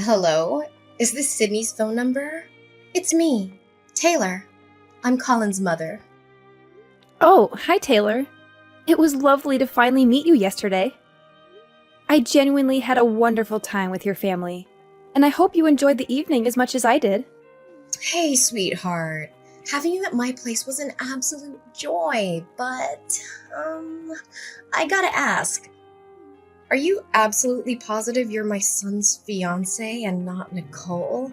Hello? Is this Sydney's phone number? It's me, Taylor. I'm Colin's mother. Oh, hi Taylor. It was lovely to finally meet you yesterday. I genuinely had a wonderful time with your family, and I hope you enjoyed the evening as much as I did. Hey, sweetheart. Having you at my place was an absolute joy, but, I gotta ask. Are you absolutely positive you're my son's fiance and not Nicole?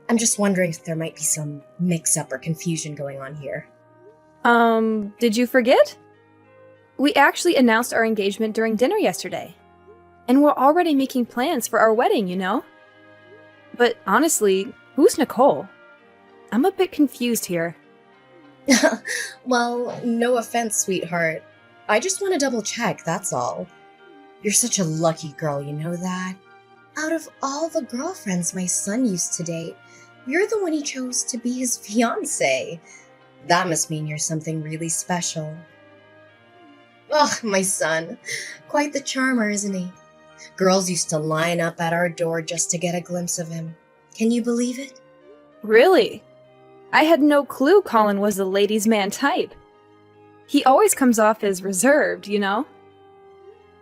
I'm just wondering if there might be some mix-up or confusion going on here. Did you forget? We actually announced our engagement during dinner yesterday, and we're already making plans for our wedding, you know? But honestly, who's Nicole? I'm a bit confused here. Well, no offense, sweetheart. I just want to double check, that's all. You're such a lucky girl, you know that? Out of all the girlfriends my son used to date, you're the one he chose to be his fiancée. That must mean you're something really special. Oh, my son. Quite the charmer, isn't he? Girls used to line up at our door just to get a glimpse of him. Can you believe it? Really? I had no clue Colin was the ladies' man type. He always comes off as reserved, you know?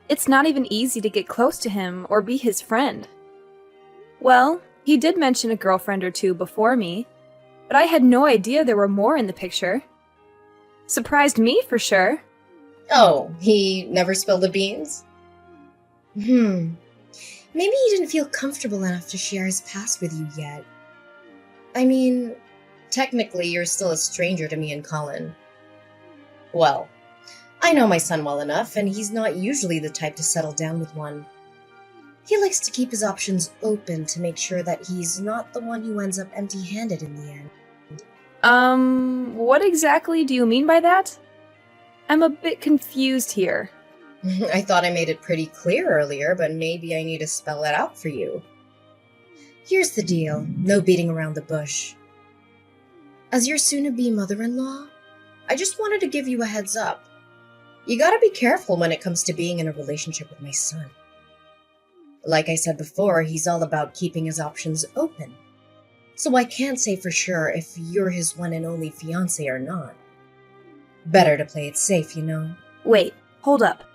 It's not even easy to get close to him or be his friend. Well, he did mention a girlfriend or two before me, but I had no idea there were more in the picture. Surprised me for sure. Oh, he never spilled the beans? Maybe he didn't feel comfortable enough to share his past with you yet. I mean, technically you're still a stranger to me and Colin. Well, I know my son well enough, and he's not usually the type to settle down with one. He likes to keep his options open to make sure that he's not the one who ends up empty-handed in the end. What exactly do you mean by that? I'm a bit confused here. I thought I made it pretty clear earlier, but maybe I need to spell it out for you. Here's the deal, no beating around the bush. As your soon-to-be mother-in-law, I just wanted to give you a heads up. You gotta be careful when it comes to being in a relationship with my son. Like I said before, he's all about keeping his options open. So I can't say for sure if you're his one and only fiancé or not. Better to play it safe, you know. Wait, hold up.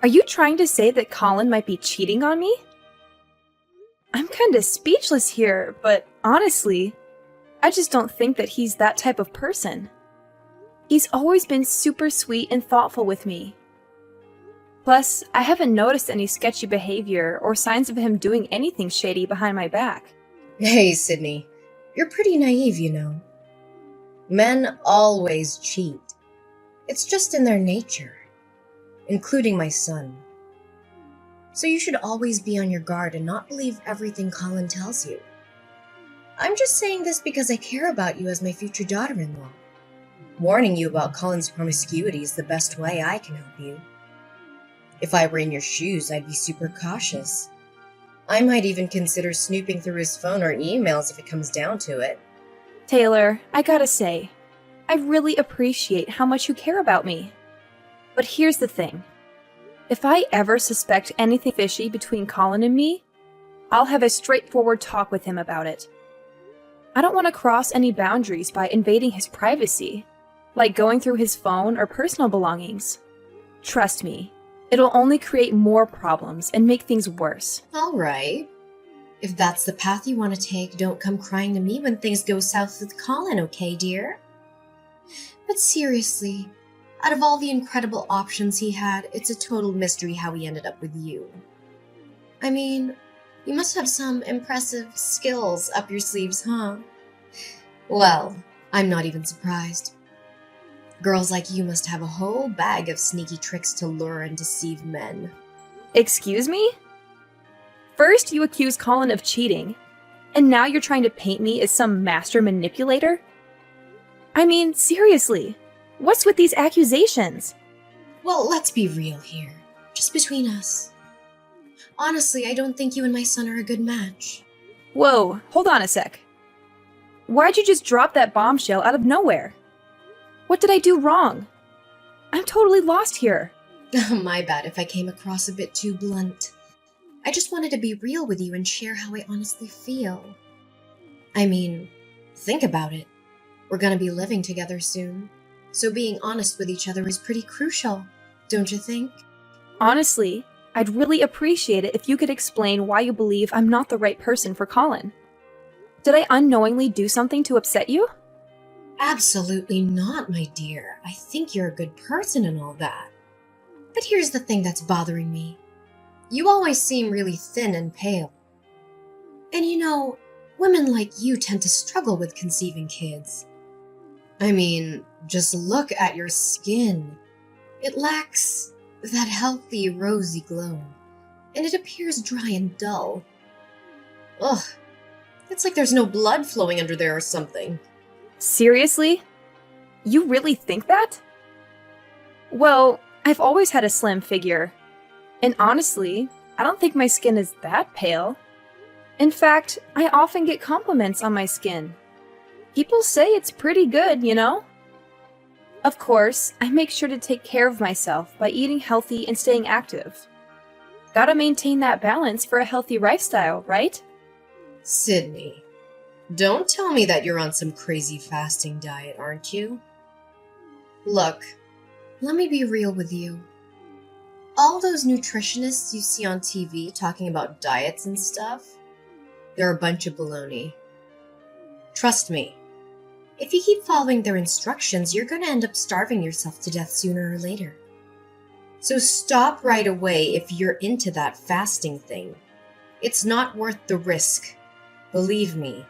Are you trying to say that Colin might be cheating on me? I'm kinda speechless here, but honestly, I just don't think that he's that type of person. He's always been super sweet and thoughtful with me. Plus, I haven't noticed any sketchy behavior or signs of him doing anything shady behind my back. Hey, Sydney, you're pretty naive, you know. Men always cheat. It's just in their nature, including my son. So you should always be on your guard and not believe everything Colin tells you. I'm just saying this because I care about you as my future daughter-in-law. Warning you about Colin's promiscuity is the best way I can help you. If I were in your shoes, I'd be super cautious. I might even consider snooping through his phone or emails if it comes down to it. Taylor, I gotta say, I really appreciate how much you care about me. But here's the thing. If I ever suspect anything fishy between Colin and me, I'll have a straightforward talk with him about it. I don't want to cross any boundaries by invading his privacy, like going through his phone or personal belongings. Trust me, it'll only create more problems and make things worse. All right. If that's the path you want to take, don't come crying to me when things go south with Colin, okay, dear? But seriously, out of all the incredible options he had, it's a total mystery how he ended up with you. I mean, you must have some impressive skills up your sleeves, huh? Well, I'm not even surprised. Girls like you must have a whole bag of sneaky tricks to lure and deceive men. Excuse me? First, you accuse Colin of cheating, and now you're trying to paint me as some master manipulator? I mean, seriously, what's with these accusations? Well, let's be real here. Just between us. Honestly, I don't think you and my son are a good match. Whoa, hold on a sec. Why'd you just drop that bombshell out of nowhere? What did I do wrong? I'm totally lost here. My bad if I came across a bit too blunt. I just wanted to be real with you and share how I honestly feel. I mean, think about it. We're gonna be living together soon, so being honest with each other is pretty crucial, don't you think? Honestly, I'd really appreciate it if you could explain why you believe I'm not the right person for Colin. Did I unknowingly do something to upset you? Absolutely not, my dear. I think you're a good person and all that. But here's the thing that's bothering me. You always seem really thin and pale. And women like you tend to struggle with conceiving kids. I mean, just look at your skin. It lacks that healthy, rosy glow, and it appears dry and dull. Ugh, it's like there's no blood flowing under there or something. Seriously? You really think that? Well, I've always had a slim figure. And honestly, I don't think my skin is that pale. In fact, I often get compliments on my skin. People say it's pretty good, you know? Of course, I make sure to take care of myself by eating healthy and staying active. Gotta maintain that balance for a healthy lifestyle, right? Sydney, don't tell me that you're on some crazy fasting diet, aren't you? Look, let me be real with you. All those nutritionists you see on TV talking about diets and stuff, they're a bunch of baloney. Trust me, if you keep following their instructions, you're going to end up starving yourself to death sooner or later. So stop right away if you're into that fasting thing. It's not worth the risk. Believe me.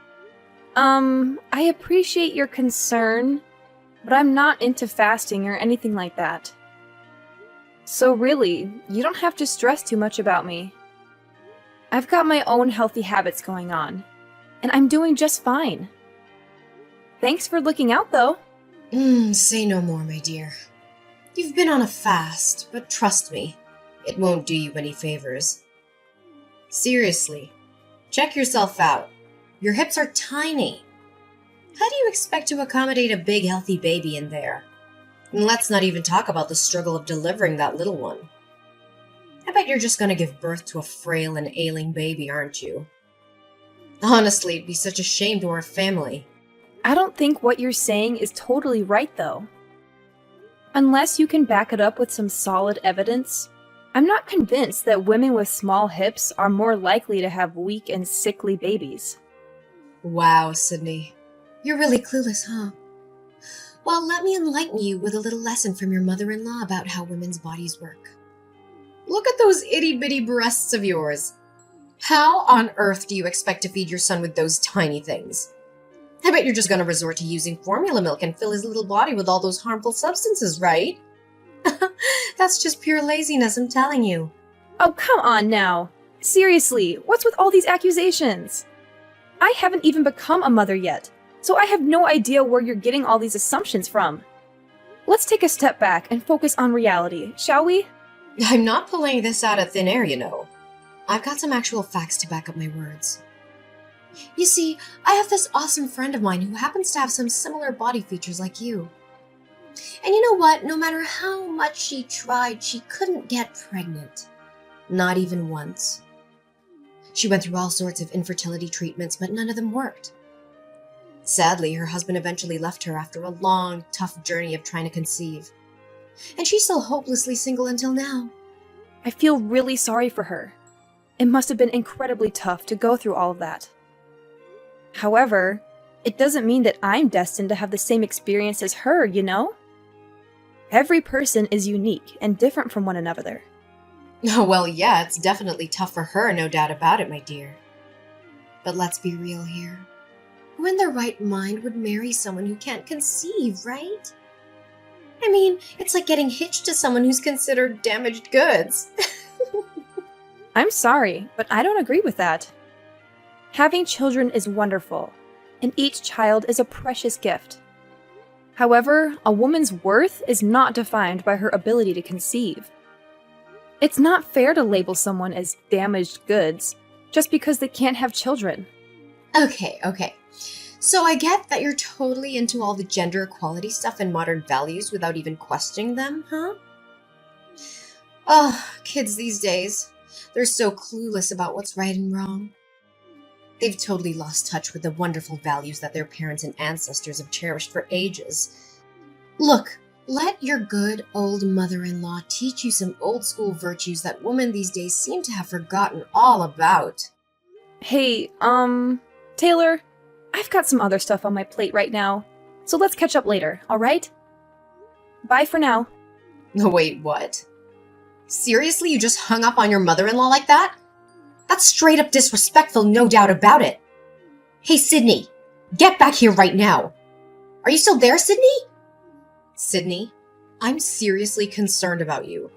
I appreciate your concern, but I'm not into fasting or anything like that. So really, you don't have to stress too much about me. I've got my own healthy habits going on, and I'm doing just fine. Thanks for looking out, though. Say no more, my dear. You've been on a fast, but trust me, it won't do you any favors. Seriously, check yourself out. Your hips are tiny. How do you expect to accommodate a big, healthy baby in there? And let's not even talk about the struggle of delivering that little one. I bet you're just gonna give birth to a frail and ailing baby, aren't you? Honestly, it'd be such a shame to our family. I don't think what you're saying is totally right, though. Unless you can back it up with some solid evidence, I'm not convinced that women with small hips are more likely to have weak and sickly babies. Wow, Sydney. You're really clueless, huh? Well, let me enlighten you with a little lesson from your mother-in-law about how women's bodies work. Look at those itty-bitty breasts of yours. How on earth do you expect to feed your son with those tiny things? I bet you're just going to resort to using formula milk and fill his little body with all those harmful substances, right? That's just pure laziness, I'm telling you. Oh, come on now. Seriously, what's with all these accusations? I haven't even become a mother yet, so I have no idea where you're getting all these assumptions from. Let's take a step back and focus on reality, shall we? I'm not pulling this out of thin air, you know. I've got some actual facts to back up my words. You see, I have this awesome friend of mine who happens to have some similar body features like you. And you know what? No matter how much she tried, she couldn't get pregnant. Not even once. She went through all sorts of infertility treatments, but none of them worked. Sadly, her husband eventually left her after a long, tough journey of trying to conceive. And she's still hopelessly single until now. I feel really sorry for her. It must have been incredibly tough to go through all of that. However, it doesn't mean that I'm destined to have the same experience as her, you know? Every person is unique and different from one another. Oh, well, yeah, it's definitely tough for her, no doubt about it, my dear. But let's be real here. Who in their right mind would marry someone who can't conceive, right? I mean, it's like getting hitched to someone who's considered damaged goods. I'm sorry, but I don't agree with that. Having children is wonderful, and each child is a precious gift. However, a woman's worth is not defined by her ability to conceive. It's not fair to label someone as damaged goods just because they can't have children. Okay. So I get that you're totally into all the gender equality stuff and modern values without even questioning them, huh? Oh, kids these days. They're so clueless about what's right and wrong. They've totally lost touch with the wonderful values that their parents and ancestors have cherished for ages. Look, let your good old mother-in-law teach you some old-school virtues that women these days seem to have forgotten all about. Hey, Taylor, I've got some other stuff on my plate right now, so let's catch up later, alright? Bye for now. Wait, what? Seriously, you just hung up on your mother-in-law like that? That's straight up disrespectful, no doubt about it. Hey, Sydney, get back here right now. Are you still there, Sydney? Sydney, I'm seriously concerned about you.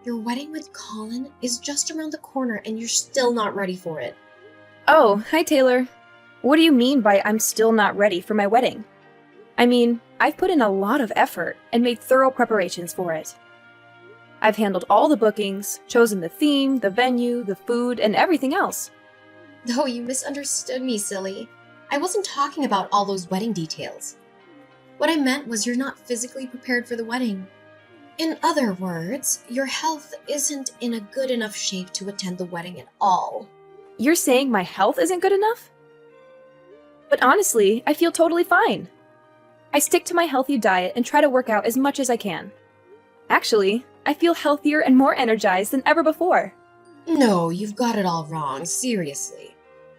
Your wedding with Colin is just around the corner and you're still not ready for it. Oh, hi Taylor. What do you mean by I'm still not ready for my wedding? I mean, I've put in a lot of effort and made thorough preparations for it. I've handled all the bookings, chosen the theme, the venue, the food, and everything else. Oh, you misunderstood me, silly. I wasn't talking about all those wedding details. What I meant was you're not physically prepared for the wedding. In other words, your health isn't in a good enough shape to attend the wedding at all. You're saying my health isn't good enough? But honestly, I feel totally fine. I stick to my healthy diet and try to work out as much as I can. Actually, I feel healthier and more energized than ever before. No, you've got it all wrong, seriously.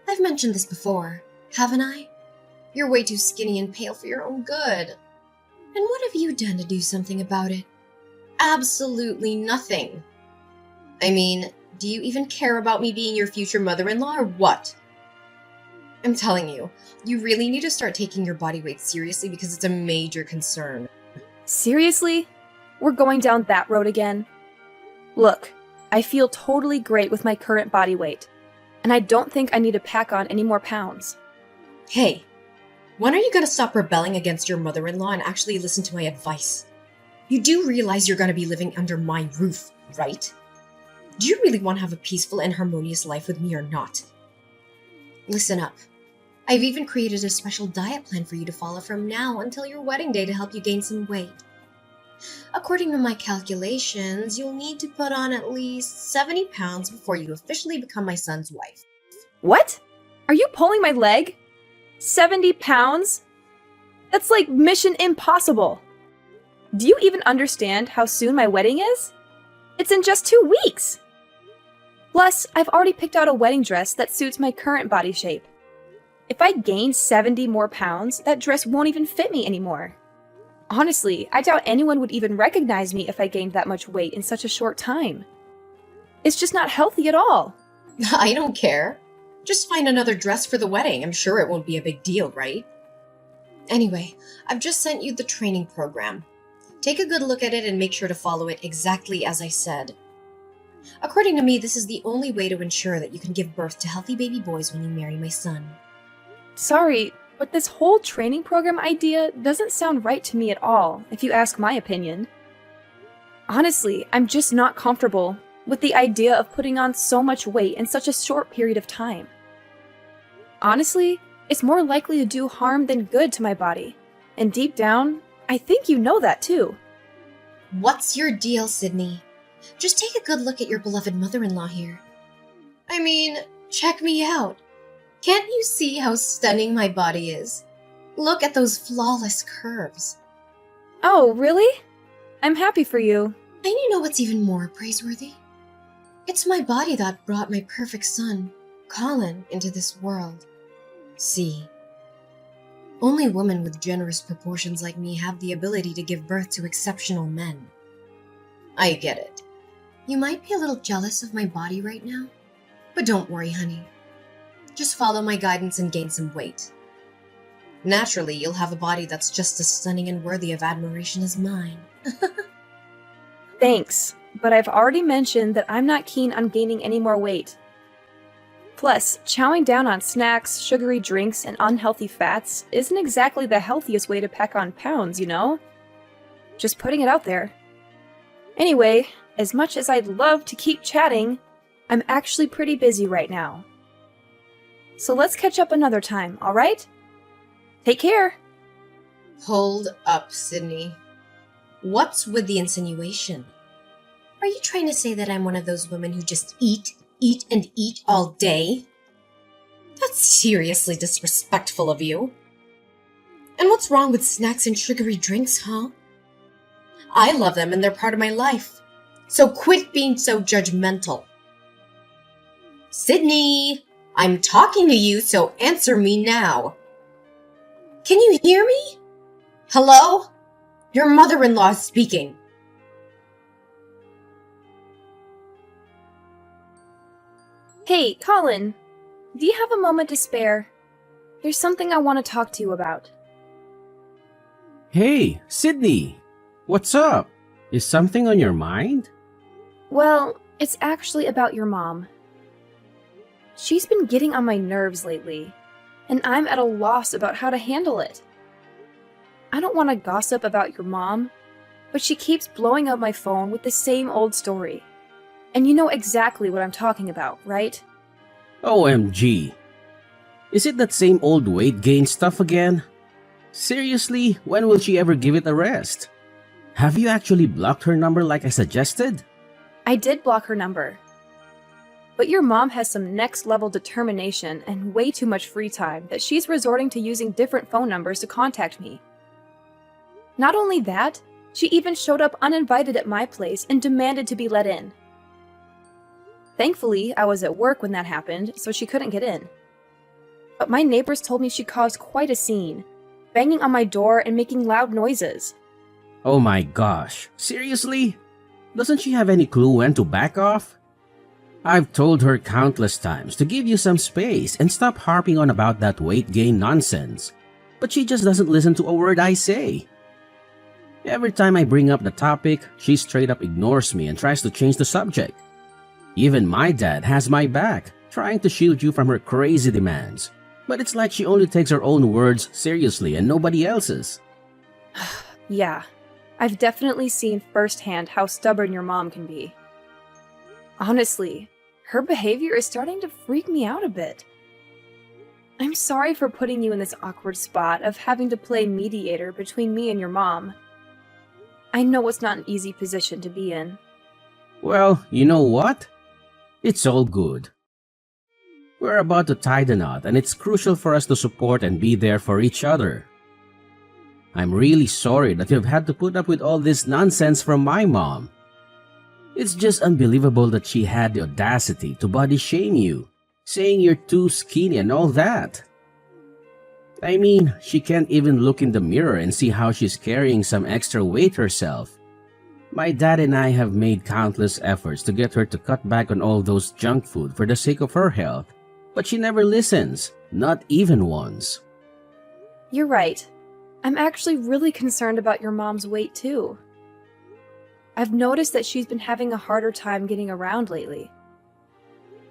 I've mentioned this before, haven't I? You're way too skinny and pale for your own good. And what have you done to do something about it? Absolutely nothing. I mean, do you even care about me being your future mother-in-law or what? I'm telling you, you really need to start taking your body weight seriously because it's a major concern. Seriously? We're going down that road again? Look, I feel totally great with my current body weight, and I don't think I need to pack on any more pounds. Hey, when are you going to stop rebelling against your mother-in-law and actually listen to my advice? You do realize you're going to be living under my roof, right? Do you really want to have a peaceful and harmonious life with me or not? Listen up. I've even created a special diet plan for you to follow from now until your wedding day to help you gain some weight. According to my calculations, you'll need to put on at least 70 pounds before you officially become my son's wife. What? Are you pulling my leg? 70 pounds? That's like mission impossible. Do you even understand how soon my wedding is? It's in just 2 weeks. Plus, I've already picked out a wedding dress that suits my current body shape. If I gain 70 more pounds, that dress won't even fit me anymore. Honestly, I doubt anyone would even recognize me if I gained that much weight in such a short time. It's just not healthy at all. I don't care. Just find another dress for the wedding. I'm sure it won't be a big deal, right? Anyway, I've just sent you the training program. Take a good look at it and make sure to follow it exactly as I said. According to me, this is the only way to ensure that you can give birth to healthy baby boys when you marry my son. Sorry, but this whole training program idea doesn't sound right to me at all, if you ask my opinion. Honestly, I'm just not comfortable with the idea of putting on so much weight in such a short period of time. Honestly, it's more likely to do harm than good to my body, and deep down, I think you know that too. What's your deal, Sydney? Just take a good look at your beloved mother-in-law here. I mean, check me out. Can't you see how stunning my body is? Look at those flawless curves. Oh, really? I'm happy for you. And you know what's even more praiseworthy? It's my body that brought my perfect son, Colin, into this world. See, only women with generous proportions like me have the ability to give birth to exceptional men. I get it. You might be a little jealous of my body right now, but don't worry, honey. Just follow my guidance and gain some weight. Naturally, you'll have a body that's just as stunning and worthy of admiration as mine. Thanks, but I've already mentioned that I'm not keen on gaining any more weight. Plus, chowing down on snacks, sugary drinks, and unhealthy fats isn't exactly the healthiest way to pack on pounds, you know? Just putting it out there. Anyway, as much as I'd love to keep chatting, I'm actually pretty busy right now. So let's catch up another time, alright? Take care! Hold up, Sydney. What's with the insinuation? Are you trying to say that I'm one of those women who just eat, and eat all day? That's seriously disrespectful of you. And what's wrong with snacks and sugary drinks, huh? I love them and they're part of my life. So quit being so judgmental. Sydney, I'm talking to you, so answer me now. Can you hear me? Hello? Your mother-in-law is speaking. Hey, Colin, do you have a moment to spare? There's something I want to talk to you about. Hey, Sydney! What's up? Is something on your mind? Well, it's actually about your mom. She's been getting on my nerves lately, and I'm at a loss about how to handle it. I don't want to gossip about your mom, but she keeps blowing up my phone with the same old story. And you know exactly what I'm talking about, right? OMG! Is it that same old weight gain stuff again? Seriously, when will she ever give it a rest? Have you actually blocked her number like I suggested? I did block her number. But your mom has some next-level determination and way too much free time that she's resorting to using different phone numbers to contact me. Not only that, she even showed up uninvited at my place and demanded to be let in. Thankfully, I was at work when that happened, so she couldn't get in. But my neighbors told me she caused quite a scene, banging on my door and making loud noises. Oh my gosh, seriously? Doesn't she have any clue when to back off? I've told her countless times to give you some space and stop harping on about that weight gain nonsense, but she just doesn't listen to a word I say. Every time I bring up the topic, she straight up ignores me and tries to change the subject. Even my dad has my back, trying to shield you from her crazy demands. But it's like she only takes her own words seriously and nobody else's. Yeah, I've definitely seen firsthand how stubborn your mom can be. Honestly, her behavior is starting to freak me out a bit. I'm sorry for putting you in this awkward spot of having to play mediator between me and your mom. I know it's not an easy position to be in. Well, you know what? It's all good. We're about to tie the knot, and it's crucial for us to support and be there for each other. I'm really sorry that you've had to put up with all this nonsense from my mom. It's just unbelievable that she had the audacity to body shame you, saying you're too skinny and all that. I mean, she can't even look in the mirror and see how she's carrying some extra weight herself. My dad and I have made countless efforts to get her to cut back on all those junk food for the sake of her health, but she never listens, not even once. You're right. I'm actually really concerned about your mom's weight too. I've noticed that she's been having a harder time getting around lately.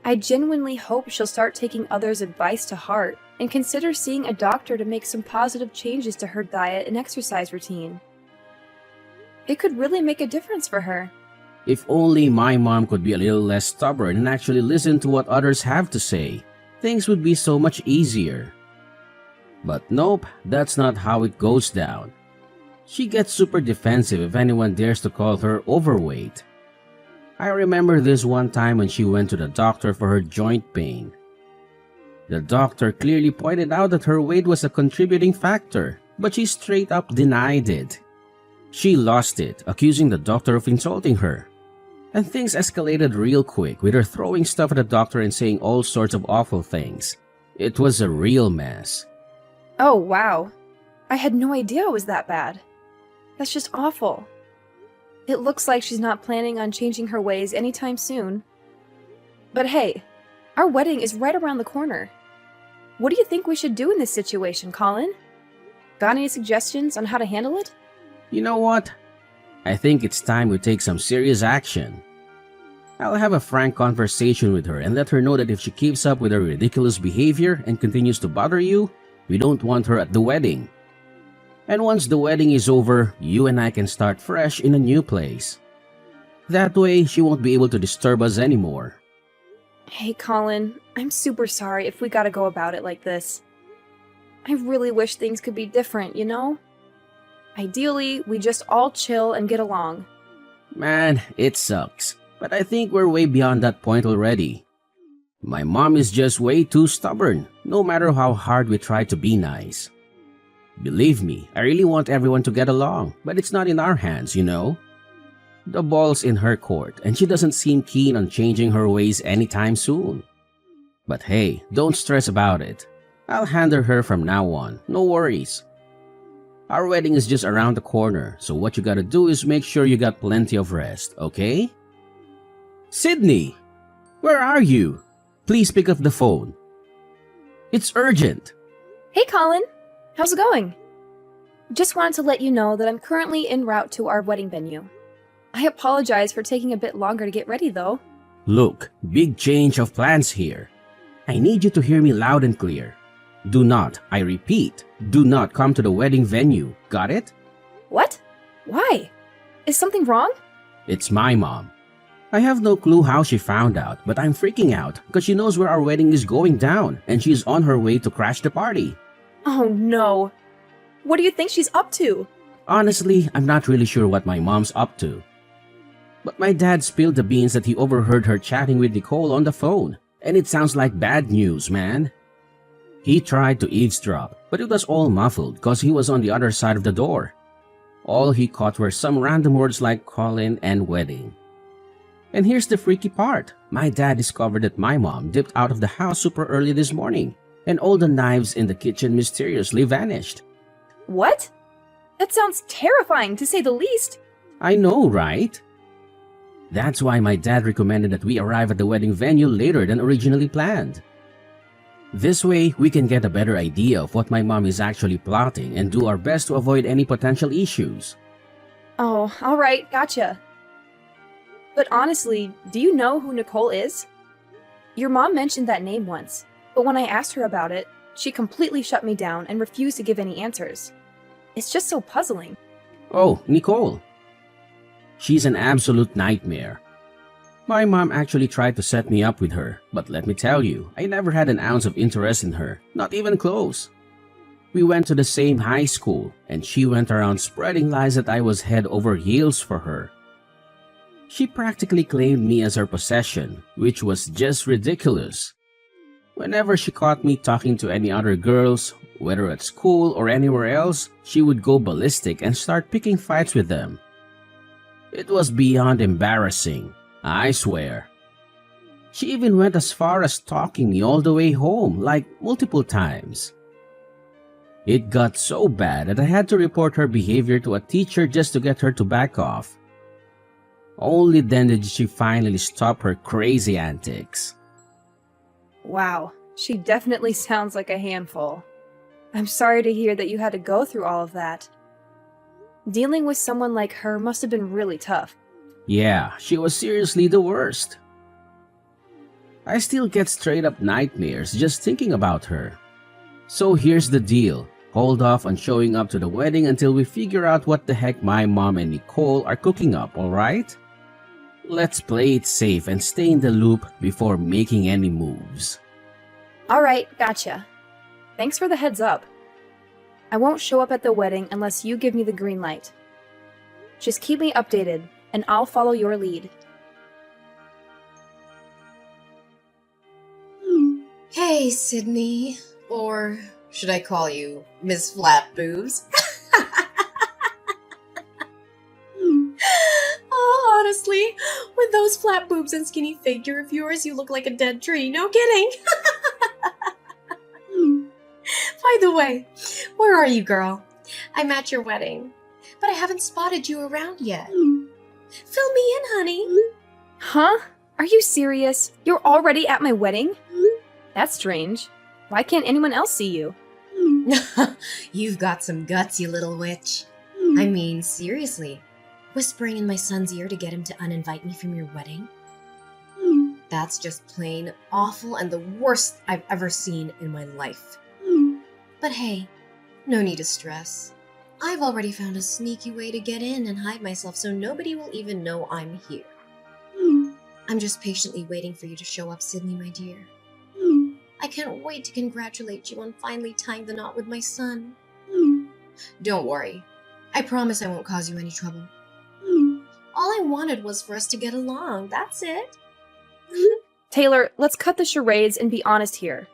I genuinely hope she'll start taking others' advice to heart and consider seeing a doctor to make some positive changes to her diet and exercise routine. It could really make a difference for her. If only my mom could be a little less stubborn and actually listen to what others have to say, things would be so much easier. But nope, that's not how it goes down. She gets super defensive if anyone dares to call her overweight. I remember this one time when she went to the doctor for her joint pain. The doctor clearly pointed out that her weight was a contributing factor, but she straight up denied it. She lost it, accusing the doctor of insulting her. And things escalated real quick, with her throwing stuff at the doctor and saying all sorts of awful things. It was a real mess. Oh, wow. I had no idea it was that bad. That's just awful. It looks like she's not planning on changing her ways anytime soon. But hey, our wedding is right around the corner. What do you think we should do in this situation, Colin? Got any suggestions on how to handle it? You know what? I think it's time we take some serious action. I'll have a frank conversation with her and let her know that if she keeps up with her ridiculous behavior and continues to bother you, we don't want her at the wedding. And once the wedding is over, you and I can start fresh in a new place. That way, she won't be able to disturb us anymore. Hey, Colin, I'm super sorry if we gotta go about it like this. I really wish things could be different, you know? Ideally, we just all chill and get along. Man, it sucks. But I think we're way beyond that point already. My mom is just way too stubborn, no matter how hard we try to be nice. Believe me, I really want everyone to get along, but it's not in our hands, you know? The ball's in her court, and she doesn't seem keen on changing her ways anytime soon. But hey, don't stress about it. I'll handle her from now on, no worries. Our wedding is just around the corner, so what you gotta do is make sure you got plenty of rest, okay? Sydney! Where are you? Please pick up the phone. It's urgent. Hey, Colin. How's it going? Just wanted to let you know that I'm currently en route to our wedding venue. I apologize for taking a bit longer to get ready, though. Look, big change of plans here. I need you to hear me loud and clear. Do not, I repeat, do not come to the wedding venue. Got it? What? Why? Is something wrong? It's my mom. I have no clue how she found out, but I'm freaking out because she knows where our wedding is going down and she's on her way to crash the party. Oh no. What do you think she's up to? Honestly, I'm not really sure what my mom's up to. But my dad spilled the beans that he overheard her chatting with Nicole on the phone, and it sounds like bad news, man. He tried to eavesdrop, but it was all muffled because he was on the other side of the door. All he caught were some random words like Colin and wedding. And here's the freaky part. My dad discovered that my mom dipped out of the house super early this morning, and all the knives in the kitchen mysteriously vanished. What? That sounds terrifying, to say the least. I know, right? That's why my dad recommended that we arrive at the wedding venue later than originally planned. This way, we can get a better idea of what my mom is actually plotting and do our best to avoid any potential issues. Oh, alright, gotcha. But honestly, do you know who Nicole is? Your mom mentioned that name once, but when I asked her about it, she completely shut me down and refused to give any answers. It's just so puzzling. Oh, Nicole. She's an absolute nightmare. My mom actually tried to set me up with her, but let me tell you, I never had an ounce of interest in her, not even close. We went to the same high school, and she went around spreading lies that I was head over heels for her. She practically claimed me as her possession, which was just ridiculous. Whenever she caught me talking to any other girls, whether at school or anywhere else, she would go ballistic and start picking fights with them. It was beyond embarrassing, I swear. She even went as far as stalking me all the way home, like multiple times. It got so bad that I had to report her behavior to a teacher just to get her to back off. Only then did she finally stop her crazy antics. Wow, she definitely sounds like a handful. I'm sorry to hear that you had to go through all of that. Dealing with someone like her must have been really tough. Yeah, she was seriously the worst. I still get straight up nightmares just thinking about her. So here's the deal. Hold off on showing up to the wedding until we figure out what the heck my mom and Nicole are cooking up, alright? Let's play it safe and stay in the loop before making any moves. Alright, gotcha. Thanks for the heads up. I won't show up at the wedding unless you give me the green light. Just keep me updated, and I'll follow your lead. Hey, Sydney. Or should I call you Miss Flat Boobs? Oh, honestly, with those flat boobs and skinny figure of yours, you look like a dead tree. No kidding. By the way, where are you, girl? I'm at your wedding, but I haven't spotted you around yet. Fill me in, honey. Huh? Are you serious? You're already at my wedding? That's strange. Why can't anyone else see you? You've got some guts, you little witch. I mean, seriously. Whispering in my son's ear to get him to uninvite me from your wedding? That's just plain awful and the worst I've ever seen in my life. But hey, no need to stress. I've already found a sneaky way to get in and hide myself so nobody will even know I'm here. I'm just patiently waiting for you to show up, Sydney, my dear. I can't wait to congratulate you on finally tying the knot with my son. Don't worry. I promise I won't cause you any trouble. All I wanted was for us to get along, that's it. Taylor, let's cut the charades and be honest here.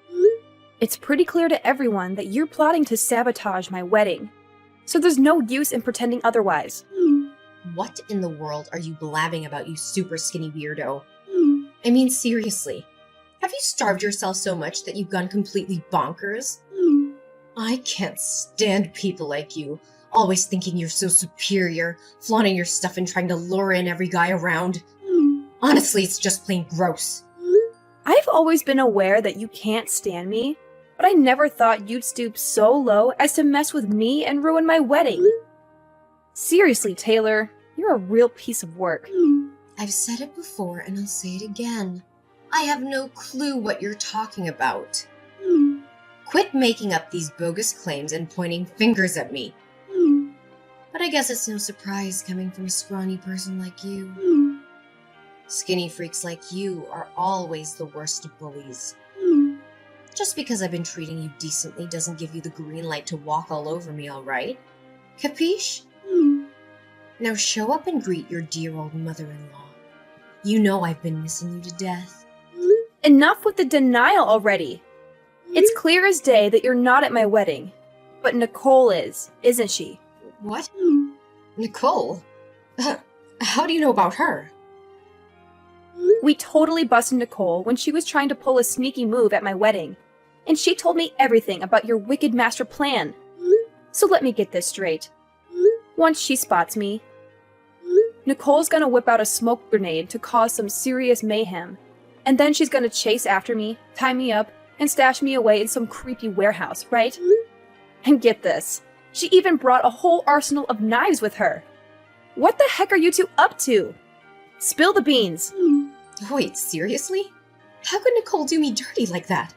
It's pretty clear to everyone that you're plotting to sabotage my wedding. So there's no use in pretending otherwise. What in the world are you blabbing about, you super skinny weirdo? I mean, seriously. Have you starved yourself so much that you've gone completely bonkers? I can't stand people like you, always thinking you're so superior, flaunting your stuff and trying to lure in every guy around. Honestly, it's just plain gross. I've always been aware that you can't stand me, but I never thought you'd stoop so low as to mess with me and ruin my wedding. Seriously, Taylor, you're a real piece of work. I've said it before and I'll say it again. I have no clue what you're talking about. Quit making up these bogus claims and pointing fingers at me. But I guess it's no surprise coming from a scrawny person like you. Skinny freaks like you are always the worst bullies. Just because I've been treating you decently doesn't give you the green light to walk all over me, alright? Capiche? Now show up and greet your dear old mother-in-law. You know I've been missing you to death. Enough with the denial already. It's clear as day that you're not at my wedding. But Nicole is, isn't she? What? Nicole? How do you know about her? We totally busted Nicole when she was trying to pull a sneaky move at my wedding. And she told me everything about your wicked master plan. So let me get this straight. Once she spots me, Nicole's gonna whip out a smoke grenade to cause some serious mayhem. And then she's gonna chase after me, tie me up, and stash me away in some creepy warehouse, right? And get this, she even brought a whole arsenal of knives with her. What the heck are you two up to? Spill the beans. Wait, seriously? How could Nicole do me dirty like that?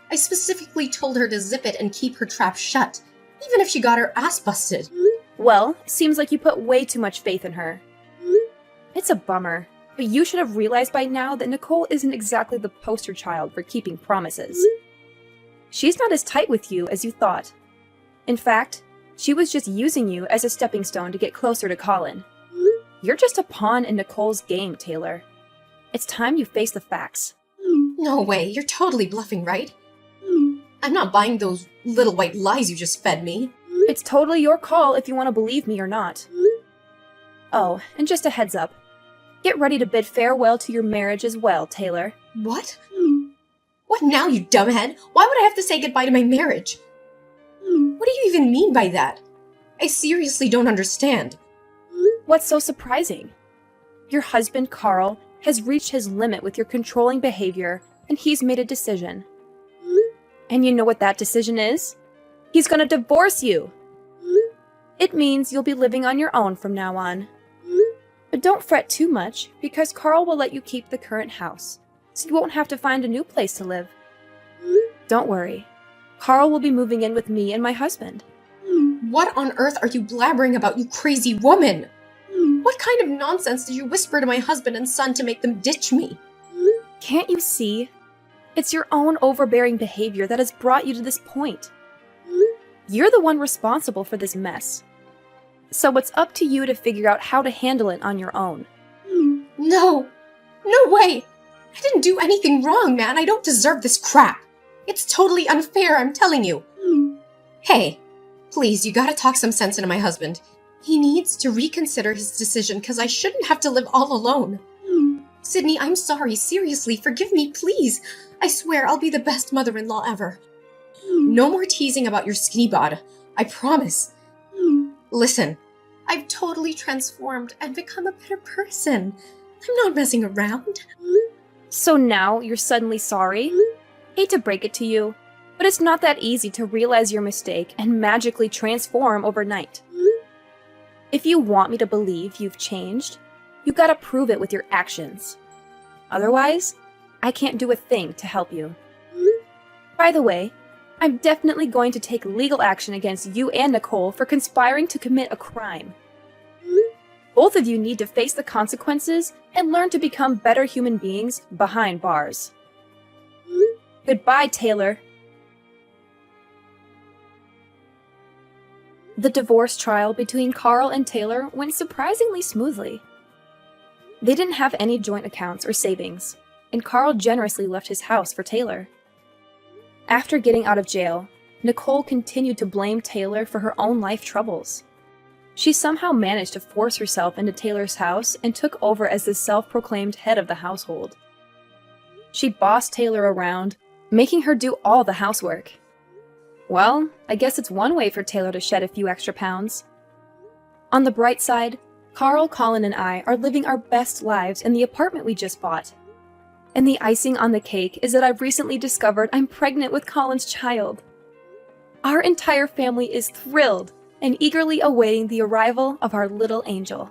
I specifically told her to zip it and keep her trap shut, even if she got her ass busted. Well, seems like you put way too much faith in her. It's a bummer, but you should have realized by now that Nicole isn't exactly the poster child for keeping promises. She's not as tight with you as you thought. In fact, she was just using you as a stepping stone to get closer to Colin. You're just a pawn in Nicole's game, Taylor. It's time you face the facts. No way, you're totally bluffing, right? I'm not buying those little white lies you just fed me. It's totally your call if you want to believe me or not. Oh, and just a heads up. Get ready to bid farewell to your marriage as well, Taylor. What? What now, you dumbhead? Why would I have to say goodbye to my marriage? What do you even mean by that? I seriously don't understand. What's so surprising? Your husband, Carl, has reached his limit with your controlling behavior, and he's made a decision. And you know what that decision is? He's gonna divorce you! It means you'll be living on your own from now on. But don't fret too much, because Carl will let you keep the current house, so you won't have to find a new place to live. Don't worry. Carl will be moving in with me and my husband. What on earth are you blabbering about, you crazy woman? What kind of nonsense did you whisper to my husband and son to make them ditch me? Can't you see? It's your own overbearing behavior that has brought you to this point. You're the one responsible for this mess. So it's up to you to figure out how to handle it on your own. No! No way! I didn't do anything wrong, man. I don't deserve this crap. It's totally unfair, I'm telling you. Hey, please, you gotta talk some sense into my husband. He needs to reconsider his decision because I shouldn't have to live all alone. Sydney, I'm sorry. Seriously, forgive me, please. I swear I'll be the best mother-in-law ever. No more teasing about your skinny bod. I promise. Listen, I've totally transformed and become a better person. I'm not messing around. So now you're suddenly sorry? Hate to break it to you, but it's not that easy to realize your mistake and magically transform overnight. If you want me to believe you've changed, you gotta prove it with your actions. Otherwise, I can't do a thing to help you. By the way, I'm definitely going to take legal action against you and Nicole for conspiring to commit a crime. Both of you need to face the consequences and learn to become better human beings behind bars. Goodbye, Taylor. The divorce trial between Carl and Taylor went surprisingly smoothly. They didn't have any joint accounts or savings, and Carl generously left his house for Taylor. After getting out of jail, Nicole continued to blame Taylor for her own life troubles. She somehow managed to force herself into Taylor's house and took over as the self-proclaimed head of the household. She bossed Taylor around, making her do all the housework. Well, I guess it's one way for Taylor to shed a few extra pounds. On the bright side, Carl, Colin, and I are living our best lives in the apartment we just bought. And the icing on the cake is that I've recently discovered I'm pregnant with Colin's child. Our entire family is thrilled and eagerly awaiting the arrival of our little angel.